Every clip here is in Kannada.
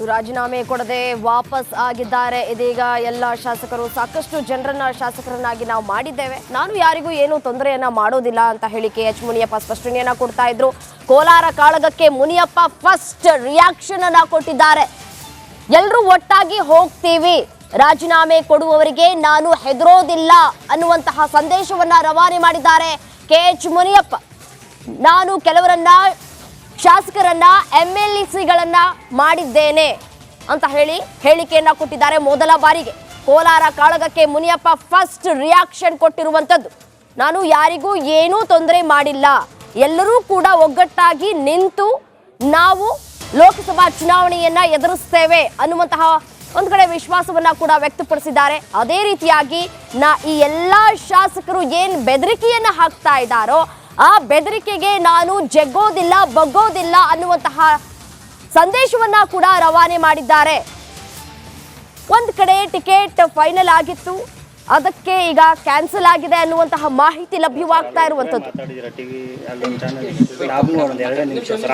ರಾಜೀನಾಮೆ ಕೊಡದೆ ವಾಪಸ್ ಆಗಿದ್ದಾರೆ. ಇದೀಗ ಎಲ್ಲ ಶಾಸಕರು ಸಾಕಷ್ಟು ಜನರನ್ನ ಶಾಸಕರನ್ನಾಗಿ ನಾವು ಮಾಡಿದ್ದೇವೆ, ನಾನು ಯಾರಿಗೂ ಏನು ತೊಂದರೆಯನ್ನ ಮಾಡೋದಿಲ್ಲ ಅಂತ ಹೇಳಿ KH ಮುನಿಯಪ್ಪ ಸ್ಪಷ್ಟನೆಯನ್ನ ಕೊಡ್ತಾ ಇದ್ರು. ಕೋಲಾರ ಕಾಳಗಕ್ಕೆ ಮುನಿಯಪ್ಪ ಫಸ್ಟ್ ರಿಯಾಕ್ಷನ್ ಅನ್ನ ಕೊಟ್ಟಿದ್ದಾರೆ. ಎಲ್ಲರೂ ಒಟ್ಟಾಗಿ ಹೋಗ್ತೀವಿ, ರಾಜೀನಾಮೆ ಕೊಡುವವರಿಗೆ ನಾನು ಹೆದರೋದಿಲ್ಲ ಅನ್ನುವಂತಹ ಸಂದೇಶವನ್ನ ರವಾನೆ ಮಾಡಿದ್ದಾರೆ KH ಮುನಿಯಪ್ಪ. ನಾನು ಕೆಲವರನ್ನ ಶಾಸಕರನ್ನ MLCಗಳನ್ನ ಮಾಡಿದ್ದೇನೆ ಅಂತ ಹೇಳಿ ಹೇಳಿಕೆಯನ್ನ ಕೊಟ್ಟಿದ್ದಾರೆ. ಮೊದಲ ಬಾರಿಗೆ ಕೋಲಾರ ಕಾಳಗಕ್ಕೆ ಮುನಿಯಪ್ಪ ಫಸ್ಟ್ ರಿಯಾಕ್ಷನ್ ಕೊಟ್ಟಿರುವಂತದ್ದು. ನಾನು ಯಾರಿಗೂ ಏನೂ ತೊಂದರೆ ಮಾಡಿಲ್ಲ, ಎಲ್ಲರೂ ಕೂಡ ಒಗ್ಗಟ್ಟಾಗಿ ನಿಂತು ನಾವು ಲೋಕಸಭಾ ಚುನಾವಣೆಯನ್ನ ಎದುರಿಸ್ತೇವೆ ಅನ್ನುವಂತಹ ಒಂದು ಕಡೆ ವಿಶ್ವಾಸವನ್ನ ಕೂಡ ವ್ಯಕ್ತಪಡಿಸಿದ್ದಾರೆ. ಅದೇ ರೀತಿಯಾಗಿ ಈ ಎಲ್ಲಾ ಶಾಸಕರು ಏನ್ ಬೆದರಿಕೆಯನ್ನ ಹಾಕ್ತಾ ಇದ್ದಾರೋ ಆ ಬೆದರಿಕೆಗೆ ನಾನು ಜಗ್ಗೋದಿಲ್ಲ, ಬಗ್ಗೋದಿಲ್ಲ ಅನ್ನುವಂತಹ ಸಂದೇಶವನ್ನ ಕೂಡ ರವಾನೆ ಮಾಡಿದ್ದಾರೆ. ಒಂದ್ ಕಡೆ ಟಿಕೆಟ್ ಫೈನಲ್ ಆಗಿತ್ತು, ಅದಕ್ಕೆ ಈಗ ಕ್ಯಾನ್ಸಲ್ ಆಗಿದೆ ಅನ್ನುವಂತಹ ಮಾಹಿತಿ ಲಭ್ಯವಾಗ್ತಾ ಇರುವಂತದ್ದು.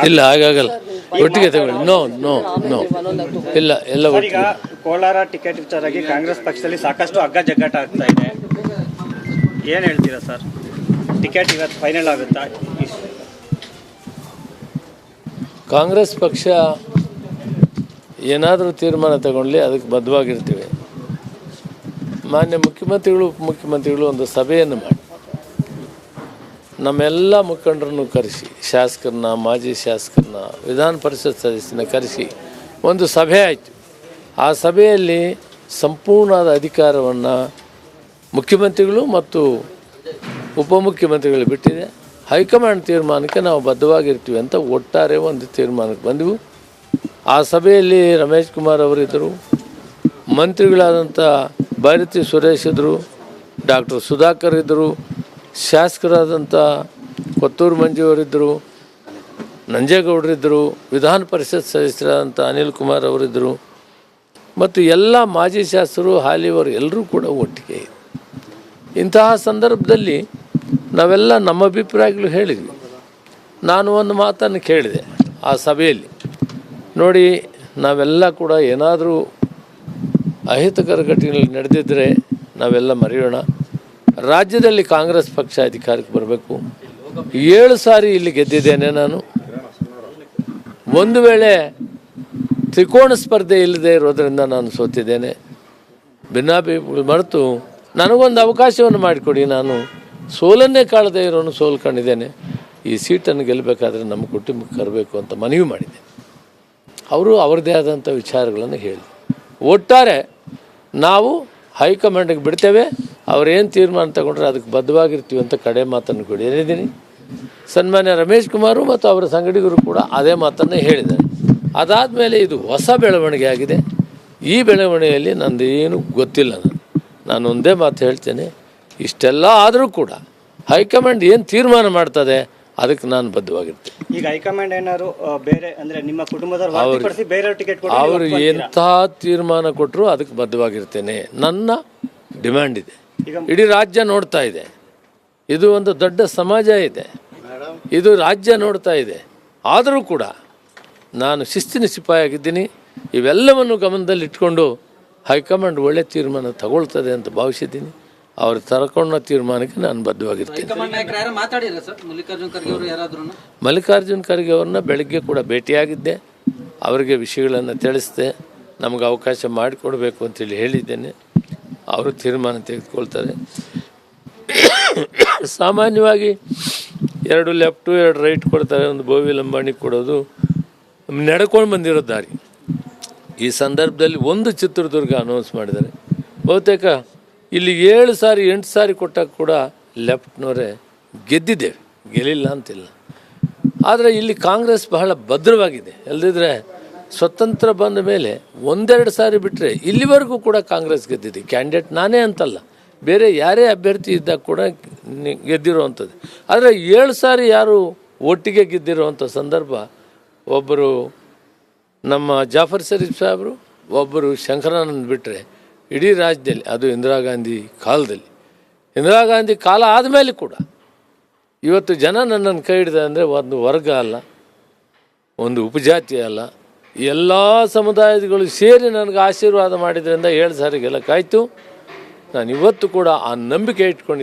ಇಲ್ಲ, ಹಾಗಾಗಲ್ಲ, ಒಟ್ಟಿಗೆ ತಗೊಳ್ಳಿ. ನೋ ನೋ ನೋ ಇಲ್ಲ, ಎಲ್ಲ ಒಟ್ಟಿಗೆ. ಕೋಲಾರ ಟಿಕೆಟ್ ವಿಚಾರವಾಗಿ ಕಾಂಗ್ರೆಸ್ ಪಕ್ಷದಲ್ಲಿ ಸಾಕಷ್ಟು ಹಗ್ಗ ಜಗ್ಗಾಟ ಆಗ್ತಾ ಇದೆ, ಏನ್ ಹೇಳ್ತೀರಾ ಸರ್? ಟಿಕೆಟ್ ಇವತ್ತು ಫೈನಲ್ ಆಗುತ್ತಾ? ಕಾಂಗ್ರೆಸ್ ಪಕ್ಷ ಏನಾದರೂ ತೀರ್ಮಾನ ತಗೊಳ್ಳಿ, ಅದಕ್ಕೆ ಬದ್ಧವಾಗಿರ್ತೀವಿ. ಮಾನ್ಯ ಮುಖ್ಯಮಂತ್ರಿಗಳು ಉಪಮುಖ್ಯಮಂತ್ರಿಗಳು ಒಂದು ಸಭೆಯನ್ನು ಮಾಡಿ ನಮ್ಮೆಲ್ಲ ಮುಖಂಡರನ್ನು ಕರೆಸಿ, ಶಾಸಕರನ್ನ, ಮಾಜಿ ಶಾಸಕರನ್ನ, ವಿಧಾನ ಪರಿಷತ್ ಸದಸ್ಯನ ಕರೆಸಿ ಒಂದು ಸಭೆ ಆಯಿತು. ಆ ಸಭೆಯಲ್ಲಿ ಸಂಪೂರ್ಣವಾದ ಅಧಿಕಾರವನ್ನು ಮುಖ್ಯಮಂತ್ರಿಗಳು ಮತ್ತು ಉಪಮುಖ್ಯಮಂತ್ರಿಗಳು ಬಿಟ್ಟಿದೆ. ಹೈಕಮಾಂಡ್ ತೀರ್ಮಾನಕ್ಕೆ ನಾವು ಬದ್ಧವಾಗಿರ್ತೀವಿ ಅಂತ ಒಟ್ಟಾರೆ ಒಂದು ತೀರ್ಮಾನಕ್ಕೆ ಬಂದೆವು. ಆ ಸಭೆಯಲ್ಲಿ ರಮೇಶ್ ಕುಮಾರ್ ಅವರಿದ್ದರು, ಮಂತ್ರಿಗಳಾದಂಥ ಭಾರತಿ ಸುರೇಶ್ ಇದ್ದರು, ಡಾಕ್ಟರ್ ಸುಧಾಕರ್ ಇದ್ದರು, ಶಾಸಕರಾದಂಥ ಕೊತ್ತೂರು ಮಂಜುವರಿದ್ದರು, ನಂಜೇಗೌಡರಿದ್ದರು, ವಿಧಾನ ಪರಿಷತ್ ಸದಸ್ಯರಾದಂಥ ಅನಿಲ್ ಕುಮಾರ್ ಅವರಿದ್ದರು ಮತ್ತು ಎಲ್ಲ ಮಾಜಿ ಶಾಸಕರು, ಹಾಲಿಯವರು ಎಲ್ಲರೂ ಕೂಡ ಒಟ್ಟಿಗೆ. ಇಂತಹ ಸಂದರ್ಭದಲ್ಲಿ ನಾವೆಲ್ಲ ನಮ್ಮ ಅಭಿಪ್ರಾಯಗಳು ಹೇಳಿದ್ವಿ. ನಾನು ಒಂದು ಮಾತನ್ನು ಕೇಳಿದೆ ಆ ಸಭೆಯಲ್ಲಿ, ನೋಡಿ ನಾವೆಲ್ಲ ಕೂಡ ಏನಾದರೂ ಅಹಿತಕರ ಘಟನೆಗಳು ನಡೆದಿದ್ದರೆ ನಾವೆಲ್ಲ ಮರೆಯೋಣ. ರಾಜ್ಯದಲ್ಲಿ ಕಾಂಗ್ರೆಸ್ ಪಕ್ಷ ಅಧಿಕಾರಕ್ಕೆ ಬರಬೇಕು. 7 ಸಾರಿ ಇಲ್ಲಿ ಗೆದ್ದಿದ್ದೇನೆ ನಾನು. ಒಂದು ವೇಳೆ ತ್ರಿಕೋಣ ಸ್ಪರ್ಧೆ ಇಲ್ಲದೆ ಇರೋದರಿಂದ ನಾನು ಸೋತಿದ್ದೇನೆ. ಭಿನ್ನಾಭಿಪ್ರಾಯ ಮರೆತು ನನಗೊಂದು ಅವಕಾಶವನ್ನು ಮಾಡಿಕೊಡಿ, ನಾನು ಸೋಲನ್ನೇ ಕಾಳದೇ ಇರೋನು ಸೋಲ್ಕೊಂಡಿದ್ದೇನೆ, ಈ ಸೀಟನ್ನು ಗೆಲ್ಲಬೇಕಾದ್ರೆ ನಮ್ಮ ಕುಟುಂಬಕ್ಕೆ ಕರಬೇಕು ಅಂತ ಮನವಿ ಮಾಡಿದೆ. ಅವರು ಅವರದೇ ಆದಂಥ ವಿಚಾರಗಳನ್ನು ಹೇಳಿ ಒಟ್ಟಾರೆ ನಾವು ಹೈಕಮಾಂಡಿಗೆ ಬಿಡ್ತೇವೆ, ಅವರೇನು ತೀರ್ಮಾನ ತಗೊಂಡ್ರೆ ಅದಕ್ಕೆ ಬದ್ಧವಾಗಿರ್ತೀವಿ ಅಂತ ಕಡೆ ಮಾತನ್ನು ಕೂಡ ಹೇಳಿದ್ದೀನಿ. ಸನ್ಮಾನ್ಯ ರಮೇಶ್ ಕುಮಾರು ಮತ್ತು ಅವರ ಸಂಗಡಿಗರು ಕೂಡ ಅದೇ ಮಾತನ್ನು ಹೇಳಿದ್ದಾರೆ. ಅದಾದಮೇಲೆ ಇದು ಹೊಸ ಬೆಳವಣಿಗೆ ಆಗಿದೆ. ಈ ಬೆಳವಣಿಗೆಯಲ್ಲಿ ನಂದು ಏನು ಗೊತ್ತಿಲ್ಲ. ನಾನು ಒಂದೇ ಮಾತು ಹೇಳ್ತೇನೆ, ಇಷ್ಟೆಲ್ಲ ಆದರೂ ಕೂಡ ಹೈಕಮಾಂಡ್ ಏನು ತೀರ್ಮಾನ ಮಾಡ್ತದೆ ಅದಕ್ಕೆ ನಾನು ಬದ್ಧವಾಗಿರ್ತೇನೆ. ಈಗ ಹೈಕಮಾಂಡ್ ಏನಾದ್ರು ಬೇರೆ ಅಂದ್ರೆ ನಿಮ್ಮ ಕುಟುಂಬದವರು ಅವರು ಎಂಥ ತೀರ್ಮಾನ ಕೊಟ್ಟರು ಅದಕ್ಕೆ ಬದ್ಧವಾಗಿರ್ತೇನೆ. ನನ್ನ ಡಿಮ್ಯಾಂಡ್ ಇದೆ, ಇಡೀ ರಾಜ್ಯ ನೋಡ್ತಾ ಇದೆ, ಇದು ಒಂದು ದೊಡ್ಡ ಸಮಾಜ ಇದೆ, ಇದು ರಾಜ್ಯ ನೋಡ್ತಾ ಇದೆ. ಆದರೂ ಕೂಡ ನಾನು ಶಿಸ್ತಿನ ಸಿಪಾಯಿಯಾಗಿದ್ದೀನಿ. ಇವೆಲ್ಲವನ್ನು ಗಮನದಲ್ಲಿಟ್ಕೊಂಡು ಹೈಕಮಾಂಡ್ ಒಳ್ಳೆ ತೀರ್ಮಾನ ತಗೊಳ್ತದೆ ಅಂತ ಭಾವಿಸಿದ್ದೀನಿ. ಅವರು ತಗೊಂಡ ತೀರ್ಮಾನಕ್ಕೆ ನಾನು ಬದ್ಧವಾಗಿರ್ತೀನಿ. ಮಲ್ಲಿಕಾರ್ಜುನ್ ಖರ್ಗೆ ಅವ್ರನ್ನ ಬೆಳಗ್ಗೆ ಕೂಡ ಭೇಟಿಯಾಗಿದ್ದೆ, ಅವರಿಗೆ ವಿಷಯಗಳನ್ನು ತಿಳಿಸಿದೆ, ನಮಗೆ ಅವಕಾಶ ಮಾಡಿಕೊಡ್ಬೇಕು ಅಂತೇಳಿ ಹೇಳಿದ್ದೇನೆ. ಅವರು ತೀರ್ಮಾನ ತೆಗೆದುಕೊಳ್ತಾರೆ. ಸಾಮಾನ್ಯವಾಗಿ 2 ಲೆಫ್ಟು 2 ರೈಟ್ ಕೊಡ್ತಾರೆ, ಒಂದು ಬೋವಿ ಲಂಬಾಣಿ ಕೊಡೋದು ನಡ್ಕೊಂಡು ಬಂದಿರೋ ದಾರಿ. ಈ ಸಂದರ್ಭದಲ್ಲಿ ಒಂದು ಚಿತ್ರದುರ್ಗ ಅನೌನ್ಸ್ ಮಾಡಿದ್ದಾರೆ. ಬಹುತೇಕ ಇಲ್ಲಿ 7 ಸಾರಿ 8 ಸಾರಿ ಕೊಟ್ಟಾಗ ಕೂಡ ಲೆಫ್ಟ್ನವರೇ ಗೆದ್ದಿದ್ದೇವೆ, ಗೆಲ್ಲಿಲ್ಲ ಅಂತಿಲ್ಲ. ಆದರೆ ಇಲ್ಲಿ ಕಾಂಗ್ರೆಸ್ ಬಹಳ ಭದ್ರವಾಗಿದೆ. ಅಲ್ಲದಿದ್ದರೆ ಸ್ವತಂತ್ರ ಬಂದ ಮೇಲೆ 1-2 ಸಾರಿ ಬಿಟ್ಟರೆ ಇಲ್ಲಿವರೆಗೂ ಕೂಡ ಕಾಂಗ್ರೆಸ್ ಗೆದ್ದಿದೆ. ಕ್ಯಾಂಡಿಡೇಟ್ ನಾನೇ ಅಂತಲ್ಲ, ಬೇರೆ ಯಾರೇ ಅಭ್ಯರ್ಥಿ ಇದ್ದಾಗ ಕೂಡ ಗೆದ್ದಿರೋವಂಥದ್ದು. ಆದರೆ 7 ಸಾರಿ ಯಾರು ಒಟ್ಟಿಗೆ ಗೆದ್ದಿರೋವಂಥ ಸಂದರ್ಭ, ಒಬ್ಬರು ನಮ್ಮ ಜಾಫರ್ ಶರೀಫ್ ಸಾಹೇಬರು, ಒಬ್ಬರು ಶಂಕರಾನಂದ್ ಬಿಟ್ಟರೆ ಇಡೀ ರಾಜ್ಯದಲ್ಲಿ, ಅದು ಇಂದಿರಾ ಗಾಂಧಿ ಕಾಲದಲ್ಲಿ, ಇಂದಿರಾ ಗಾಂಧಿ ಕಾಲ ಆದಮೇಲೆ ಕೂಡ ಇವತ್ತು ಜನ ನನ್ನನ್ನು ಕೈ ಹಿಡಿದ ಅಂದರೆ ಒಂದು ವರ್ಗ ಅಲ್ಲ, ಒಂದು ಉಪಜಾತಿ ಅಲ್ಲ, ಎಲ್ಲ ಸಮುದಾಯಗಳು ಸೇರಿ ನನಗೆ ಆಶೀರ್ವಾದ ಮಾಡಿದ್ರಿಂದ 7 ಸಾರಿ ಗೆಲ್ಲಕ್ಕಾಯ್ತು. ನಾನು ಇವತ್ತು ಕೂಡ ಆ ನಂಬಿಕೆ ಇಟ್ಕೊಂಡಿದ್ದೀನಿ.